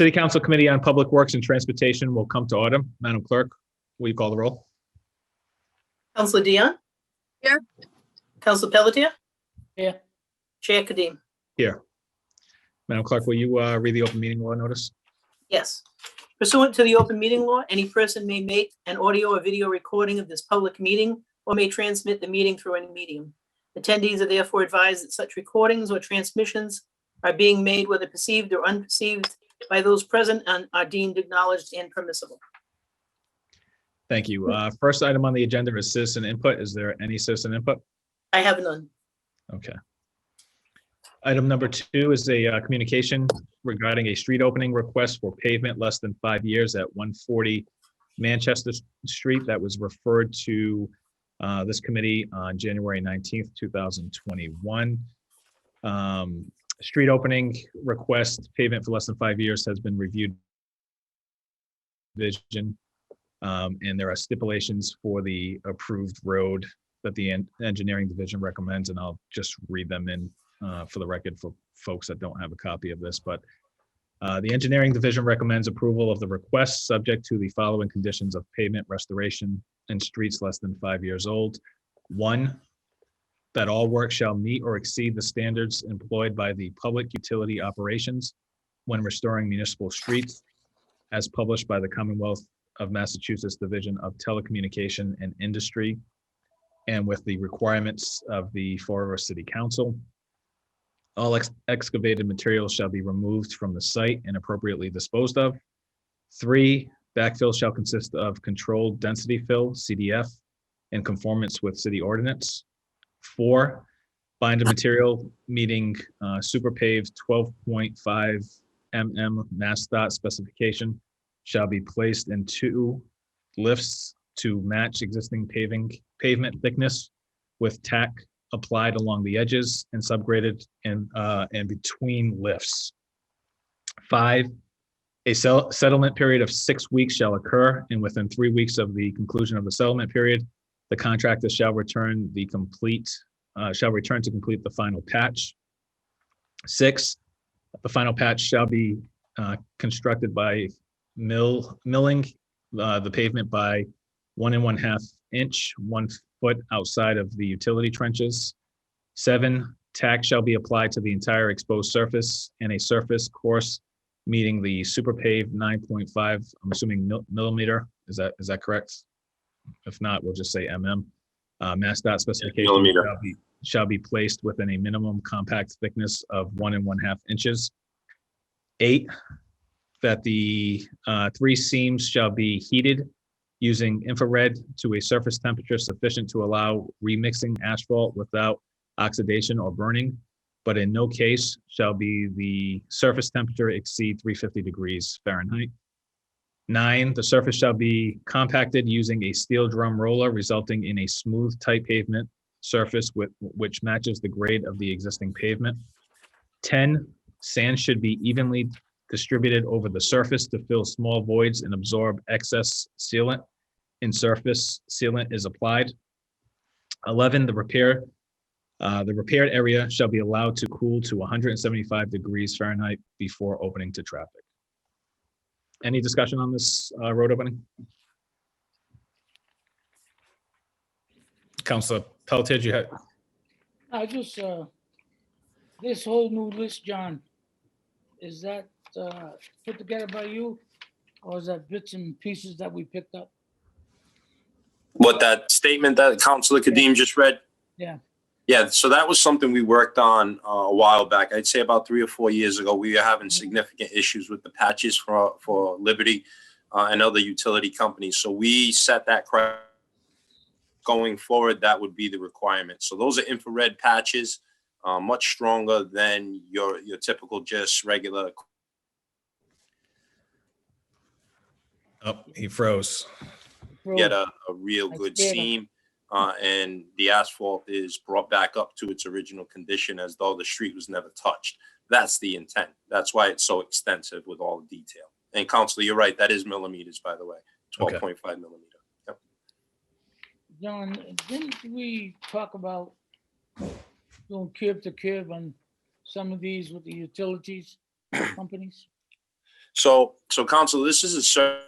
City Council Committee on Public Works and Transportation will come to order. Madam Clerk, will you call the roll? Councilor Dion? Here. Councilor Pelletier? Here. Chair Kadim? Here. Madam Clerk, will you read the open meeting law notice? Yes. Pursuant to the open meeting law, any person may make an audio or video recording of this public meeting or may transmit the meeting through any medium. Attendees are therefore advised that such recordings or transmissions are being made, whether perceived or unperceived, by those present and are deemed acknowledged and permissible. Thank you. First item on the agenda is citizen input. Is there any citizen input? I have none. Okay. Item number 2 is a communication regarding a street opening request for pavement less than 5 years at 140 Manchester Street that was referred to this committee on January 19th, 2021. Street opening request pavement for less than 5 years has been reviewed. Vision, and there are stipulations for the approved road that the engineering division recommends, and I'll just read them in for the record for folks that don't have a copy of this. But the engineering division recommends approval of the request subject to the following conditions of pavement restoration in streets less than 5 years old. 1, that all work shall meet or exceed the standards employed by the Public Utility Operations when restoring municipal streets, as published by the Commonwealth of Massachusetts Division of Telecommunication and Industry, and with the requirements of the Fall River City Council. All excavated materials shall be removed from the site and appropriately disposed of. 3, backfill shall consist of controlled density fill, CDF, in conformance with city ordinance. 4, binder material meeting super paved 12.5 mm MassDOT specification shall be placed in 2 lifts to match existing pavement thickness with tack applied along the edges and subgraded and between lifts. 5, a settlement period of 6 weeks shall occur, and within 3 weeks of the conclusion of the settlement period, the contractor shall return to complete the final patch. 6, the final patch shall be constructed by milling the pavement by 1 1/2 inch, 1 foot outside of the utility trenches. 7, tack shall be applied to the entire exposed surface and a surface course meeting the super paved 9.5, I'm assuming millimeter. Is that correct? If not, we'll just say mm. MassDOT specification shall be placed within a minimum compact thickness of 1 1/2 inches. 8, that the 3 seams shall be heated using infrared to a surface temperature sufficient to allow remixing asphalt without oxidation or burning, but in no case shall be the surface temperature exceed 350 degrees Fahrenheit. 9, the surface shall be compacted using a steel drum roller, resulting in a smooth, tight pavement surface which matches the grade of the existing pavement. 10, sand should be evenly distributed over the surface to fill small voids and absorb excess sealant in surface sealant is applied. 11, the repaired area shall be allowed to cool to 175 degrees Fahrenheit before opening to traffic. Any discussion on this road opening? Councilor Pelletier, you had? I just, this whole new list, John, is that put together by you? Or is that bits and pieces that we picked up? What, that statement that Councilor Kadim just read? Yeah. Yeah, so that was something we worked on a while back. I'd say about 3 or 4 years ago. We were having significant issues with the patches for Liberty and other utility companies. So we set that going forward, that would be the requirement. So those are infrared patches, much stronger than your typical just regular. Oh, he froze. Get a real good seam. And the asphalt is brought back up to its original condition as though the street was never touched. That's the intent. That's why it's so extensive with all the detail. And Councilor, you're right. That is millimeters, by the way, 12.5 millimeter. Yep. John, didn't we talk about doing curb to curb on some of these with the utilities companies? So council, this is a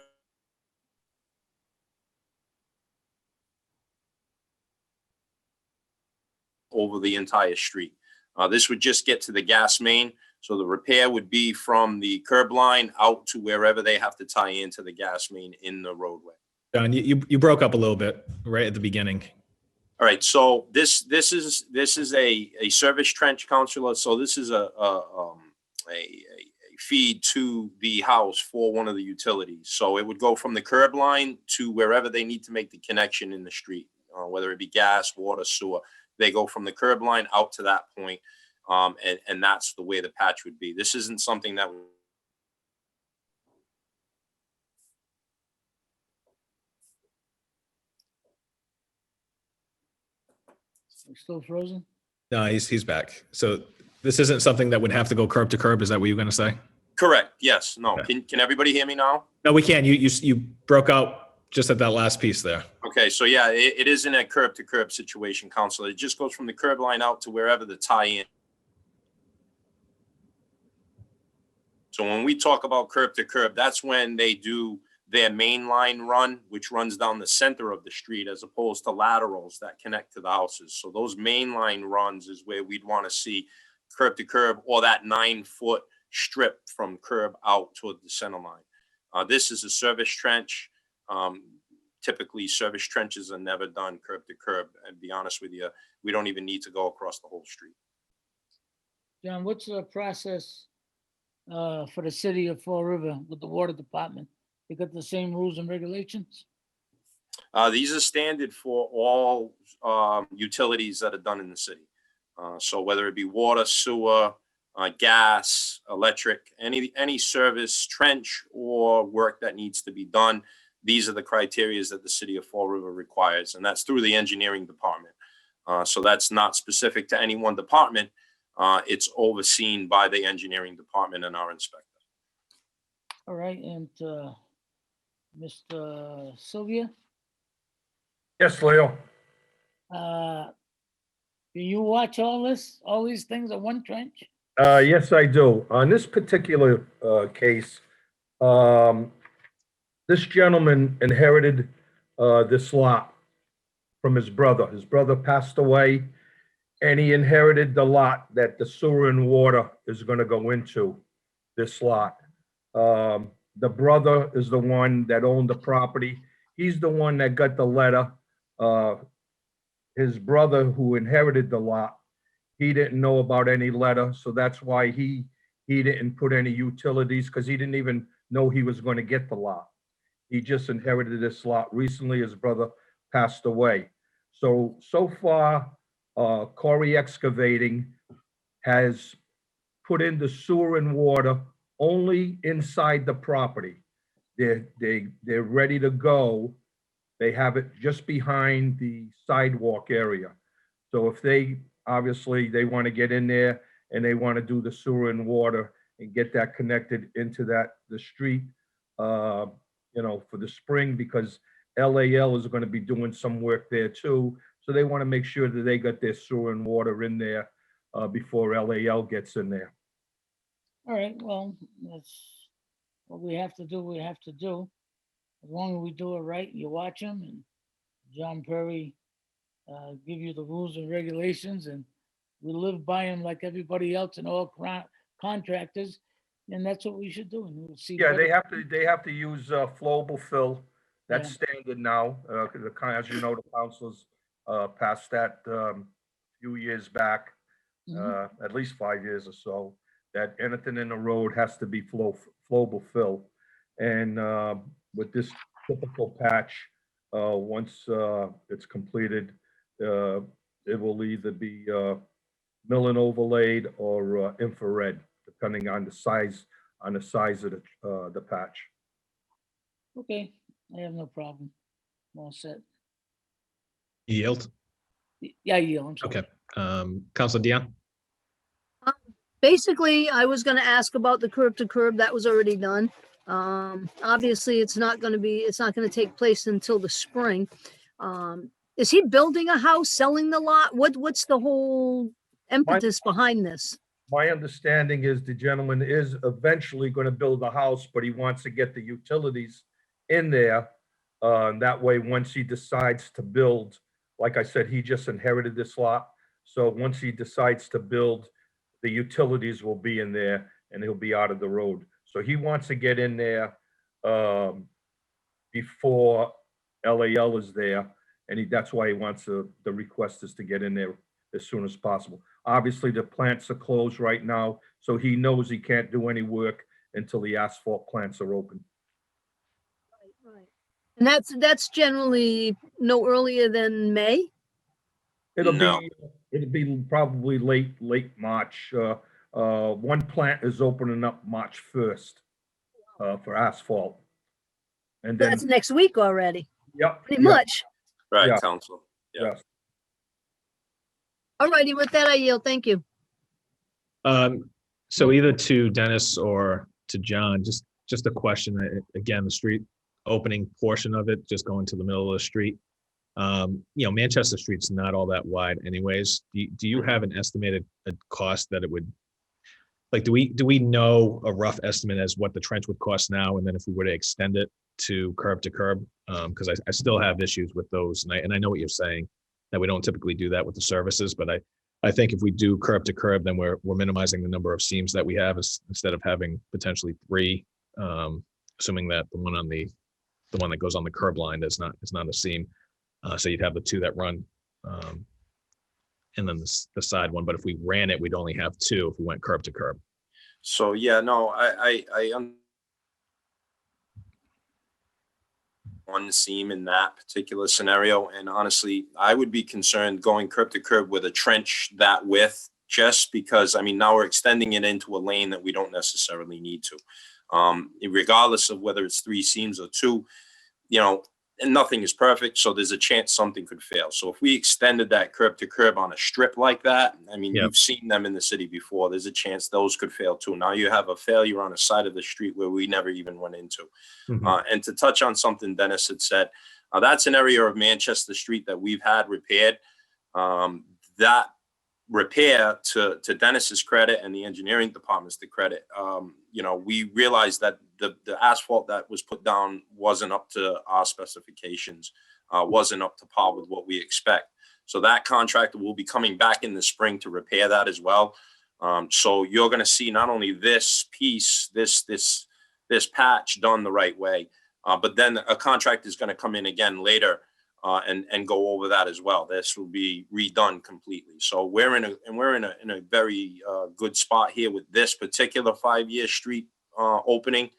over the entire street. This would just get to the gas main. So the repair would be from the curb line out to wherever they have to tie into the gas main in the roadway. John, you broke up a little bit right at the beginning. All right, so this is a service trench, Counselor. So this is a feed to the house for one of the utilities. So it would go from the curb line to wherever they need to make the connection in the street, whether it be gas, water, sewer. They go from the curb line out to that point, and that's the way the patch would be. This isn't something that We're still frozen? No, he's back. So this isn't something that would have to go curb to curb. Is that what you're going to say? correct. Yes. No. Okay. Can everybody hear me now? No, we can. You broke out just at that last piece there. Okay, so yeah, it isn't a curb to curb situation, Counselor. It just goes from the curb line out to wherever the tie-in. So when we talk about curb to curb, that's when they do their main line run, which runs down the center of the street as opposed to laterals that connect to the houses. So those main line runs is where we'd want to see curb to curb or that 9-foot strip from curb out toward the center line. This is a service trench. Typically service trenches are never done curb to curb. And be honest with you, we don't even need to go across the whole street. John, what's the process for the city of Fall River with the water department? They got the same rules and regulations? These are standard for all utilities that are done in the city. So whether it be water, sewer, gas, electric, any service, trench, or work that needs to be done, these are the criteria that the city of Fall River requires, and that's through the engineering department. So that's not specific to any one department. It's overseen by the engineering department and our inspector. All right, and Mr. Sylvia, Yes, Leo. do you watch all these things on one trench? Yes, I do. On this particular case, this gentleman inherited this lot from his brother. His brother passed away, and he inherited the lot that the sewer and water is going to go into, this lot. The brother is the one that owned the property. He's the one that got the letter. His brother, who inherited the lot, he didn't know about any letter, so that's why he didn't put any utilities, because he didn't even know he was going to get the lot. He just inherited this lot recently. His brother passed away. So far, Corey Excavating has put in the sewer and water only inside the property. They're ready to go. They have it just behind the sidewalk area. So if obviously they want to get in there and they want to do the sewer and water and get that connected into the street, for the spring, because LAL is going to be doing some work there too. So they want to make sure that they got their sewer and water in there before LAL gets in there. All right, well, that's what we have to do, As long as we do it right, you watch them, and John Perry give you the rules and regulations, and we live by them like everybody else and all contractors, and that's what we should do. And we'll see. Yeah, better- they have to use flowable fill. That's standard now. As you know, the councils passed that a few years back, at least 5 years or so, that anything in the road has to be flowable fill. And with this typical patch, once it's completed, it will either be mill and overlaid or infrared, depending on the size of the patch. Okay, I have no problem. I'm all set. Yield. Yeah, I'm sorry. Okay. Councilor Dion. Basically, I was gonna ask about the curb to curb. That was already done. Obviously, it's not gonna take place until the spring. Is he building a house, selling the lot? What's the whole impetus behind this? My understanding is the gentleman is eventually going to build a house, but he wants to get the utilities in there. That way, once he decides to build, like I said, he just inherited this lot. So once he decides to build, the utilities will be in there and he'll be out of the road. So he wants to get in there before LAL is there. And that's why he wants the request is to get in there as soon as possible. Obviously, the plants are closed right now, so he knows he can't do any work until the asphalt plants are open. Right. And that's generally no earlier than May? No. It'll be probably late March. One plant is opening up March 1st for asphalt. And then, That's next week already, yep. pretty yep, much. Right, Yeah. Council. Yeah. yes. All righty, with that, I yield. Thank you. So either to Dennis or to John, just a question. Again, the street opening portion of it, just going to the middle of the street. Manchester Street's not all that wide anyways. Do you have an estimated cost that it would, like, do we know a rough estimate as what the trench would cost now? And then if we were to extend it to curb, because I still have issues with those. And I know what you're saying, that we don't typically do that with the services, but I think if we do curb to curb, then we're minimizing the number of seams that we have instead of having potentially 3, assuming that the one that goes on the curb line is not a seam. So you'd have the 2 that run, and then the side one. But if we ran it, we'd only have 2 if we went curb to curb. So, yeah, no, one seam in that particular scenario. And honestly, I would be concerned going curb to curb with a trench that width, just because, I mean, now we're extending it into a lane that we don't necessarily need to. Regardless of whether it's 3 seams or 2, and nothing is perfect. So there's a chance something could fail. So if we extended that curb to curb on a strip like that, I mean, Yeah. you've seen them in the city before. There's a chance those could fail too. Now you have a failure on a side of the street where we never even went into. Mhm. And to touch on something Dennis had said, that's an area of Manchester Street that we've had repaired. That repair, to Dennis's credit and the engineering department's to credit, we realized that the asphalt that was put down wasn't up to our specifications, wasn't up to par with what we expect. So that contractor will be coming back in the spring to repair that as well. So you're going to see not only this piece, this patch done the right way, but then a contractor is going to come in again later and go over that as well. This will be redone completely. So we're in a very good spot here with this particular 5-year street opening,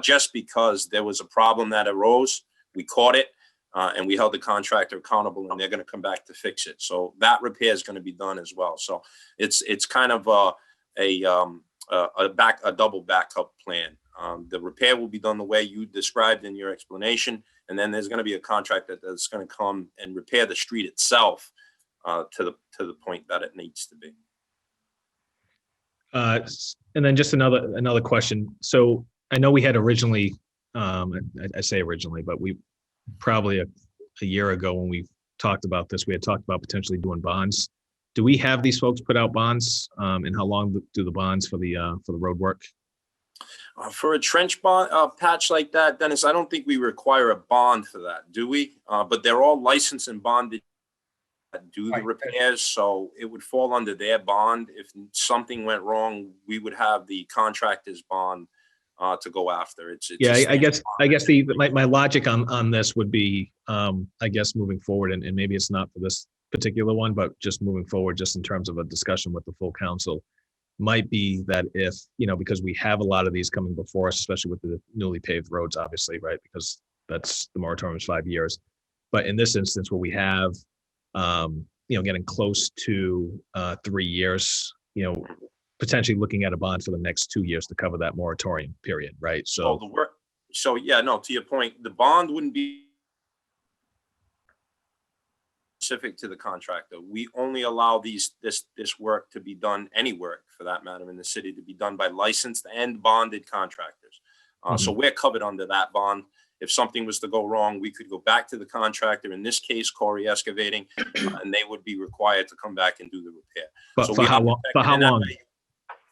just because there was a problem that arose. We caught it and we held the contractor accountable, and they're going to come back to fix it. So that repair is going to be done as well. So it's kind of a double backup plan. The repair will be done the way you described in your explanation. And then there's going to be a contractor that's going to come and repair the street itself to the point that it needs to be. And then just another question. So I know we had originally, I say originally, but we probably a year ago when we talked about this, we had talked about potentially doing bonds. Do we have these folks put out bonds? And how long do the bonds for the road work? For a trench bond patch like that, Dennis, I don't think we require a bond for that, do we? But they're all licensed and bonded that do the Right. repairs, so it would fall under their bond. If something went wrong, we would have the contractor's bond to go after. It's Yeah, a I guess standard bond. my logic on this would be, I guess moving forward, and maybe it's not for this particular one, but just moving forward, just in terms of a discussion with the full council, might be that if, because we have a lot of these coming before us, especially with the newly paved roads, obviously, right? Because that's the moratorium is 5 years. But in this instance, where we have, getting close to 3 years, potentially looking at a bond for the next 2 years to cover that moratorium period, right? So So, the work, so yeah, no, to your point, the bond wouldn't be specific to the contractor. We only allow this work to be done, any work for that matter in the city, to be done by licensed and bonded contractors. So we're covered under that bond. If something was to go wrong, we could go back to the contractor, in this case, Corey Excavating, and they would be required to come back and do the repair. but So for we how are long? For protected how in that long? way.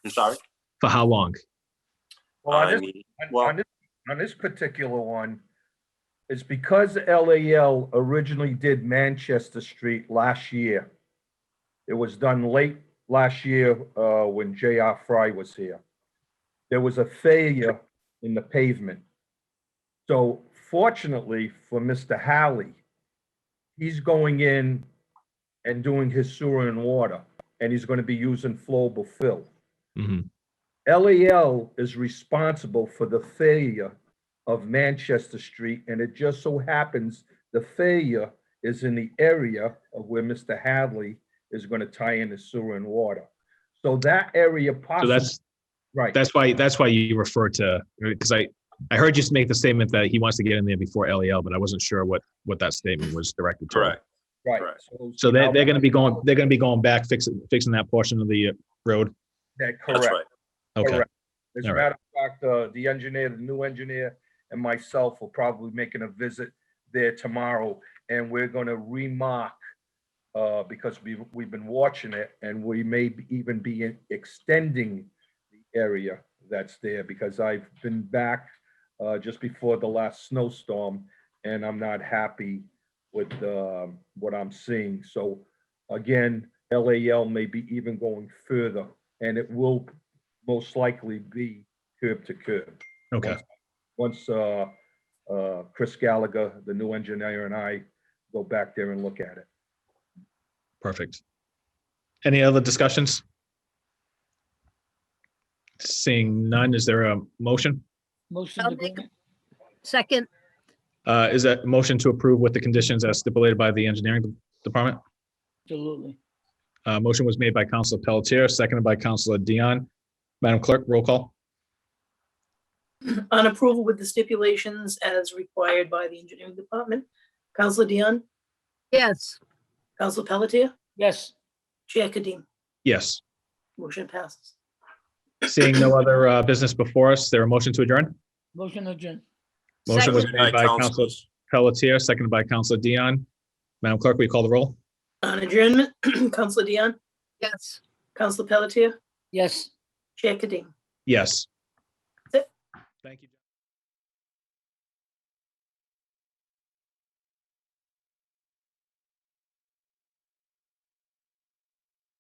I'm sorry? For how long? Well, on I this, mean, on- well, on this particular one, it's because LAL originally did Manchester Street last year. It was done late last year, when J.R. Fry was here. There was a failure in the pavement. So fortunately for Mr. Halley, he's going in and doing his sewer and water, and he's gonna be using flowable fill. Mhm. LAL is responsible for the failure of Manchester Street, and it just so happens the failure is in the area of where Mr. Hadley is gonna tie in the sewer and water. So that area So possibly, right, that's why you refer to, because I heard you make the statement that he wants to get in there before LEL, but I wasn't sure what that statement was directed to. correct. right. correct. So they're going to be going back, fixing that portion of the road. That That's correct. right. Okay. Correct. As a All right. matter of fact, the engineer, the new engineer, and myself will probably making a visit there tomorrow, and we're gonna remark, because we've been watching it, and we may even be extending the area that's there, because I've been back, just before the last snowstorm, and I'm not happy with, what I'm seeing. So again, LAL may be even going further, and it will most likely be curb to curb. Okay. Once Chris Gallagher, the new engineer, and I go back there and look at it. Perfect. Any other discussions? Seeing none, is there a motion? Motion I'll to make grant. Second, Is that a motion to approve with the conditions as stipulated by the engineering department? Absolutely. Motion was made by Councilor Pelletier, seconded by Councilor Dion. Madam Clerk, roll call. On approval with the stipulations as required by the engineering department. Counselor Dion, yes. Counselor Pelletier, Yes, Chair Kadim. Yes. Motion passes. Seeing no other business before us, there a motion to adjourn? motion adjourned. Motion was Second, made by Councilor Councilors. Pelletier, seconded by Councilor Dion. Madam Clerk, will you call the roll? On adjournment, Counselor Dion, yes. Counselor Pelletier, Yes. Chair Kadim. Yes. That's it. Thank you.